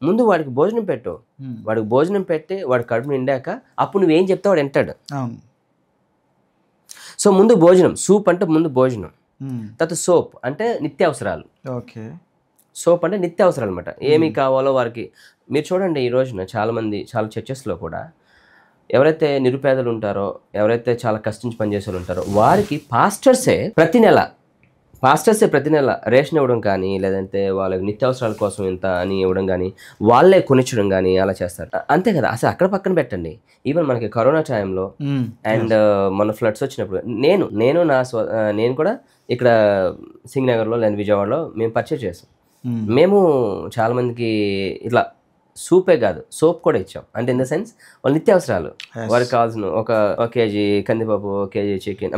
ముందు వాడికి భోజనం పెట్టు, వాడికి భోజనం పెట్టి వాడి కడుపు నిండాక అప్పుడు నువ్వేం చెప్తే వాడు వింటాడు. సో ముందు భోజనం, సూప్ అంటే ముందు భోజనం, తర్వాత సోప్ అంటే నిత్యావసరాలు. సోప్ అంటే నిత్యావసరాలు అనమాట. ఏమి కావాలో వారికి. మీరు చూడండి ఈ రోజున చాలా చర్చెస్లో కూడా ఎవరైతే నిరుపేదలు ఉంటారో, ఎవరైతే చాలా కష్టించి పనిచేసే వాళ్ళు ఉంటారో వారికి పాస్టర్సే ప్రతి నెల రేషన్ ఇవ్వడం కానీ, లేదంటే వాళ్ళకి నిత్యావసరాల కోసం ఇంత అని ఇవ్వడం కానీ, వాళ్ళే కొనిచ్చడం కానీ అలా చేస్తారు. అంతే కదా. అసలు అక్కడ పక్కన పెట్టండి, ఈవెన్ మనకి కరోనా టైంలో అండ్ మన ఫ్లడ్స్ వచ్చినప్పుడు నేను కూడా ఇక్కడ సింగనగర్లో లేదా విజయవాడలో మేము పర్చేజ్ చేసాం. మేము చాలా మందికి ఇట్లా సూపే కాదు సోప్ కూడా ఇచ్చాం. అంటే ఇన్ ద సెన్స్ వాళ్ళు నిత్యావసరాలు, వారికి కావాల్సిన ఒక కేజీ కందిపప్పు, కేజీ చికెన్,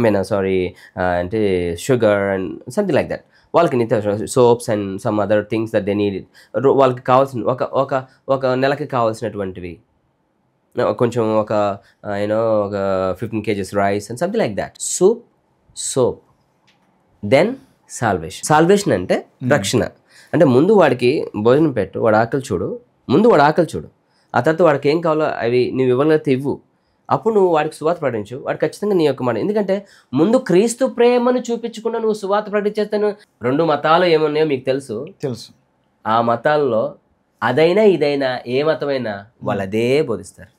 అంటే sugar and something like that. వాళ్ళకి నిత్యావసరాలు soaps and some other things that they need. వాళ్ళకి కావాల్సిన ఒక నెలకి కావాల్సినటువంటివి కొంచెం ఒక 15 kgs rice and something like that. Soap then salvation అంటే రక్షణ. అంటే ముందు వాడికి భోజనం పెట్టు, వాడి ఆకలి చూడు, ఆ తర్వాత వాడికి ఏం కావాలో అవి నువ్వు ఇవ్వగలిగితే ఇవ్వు. అప్పుడు నువ్వు వాడికి సువార్త ప్రకటించు, వాడు ఖచ్చితంగా నీ యొక్క మాట. ఎందుకంటే ముందు క్రీస్తు ప్రేమను చూపించకుండా నువ్వు సువార్త ప్రకటించేస్తాను. 2 మతాలు ఏమున్నాయో మీకు తెలుసు. ఆ మతాల్లో అదైనా ఇదైనా ఏ మతమైనా వాళ్ళు అదే బోధిస్తారు.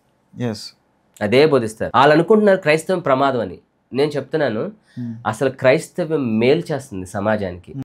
వాళ్ళు అనుకుంటున్నారు క్రైస్తవం ప్రమాదం అని. నేను చెప్తున్నాను, అసలు క్రైస్తవం మేలు చేస్తుంది సమాజానికి.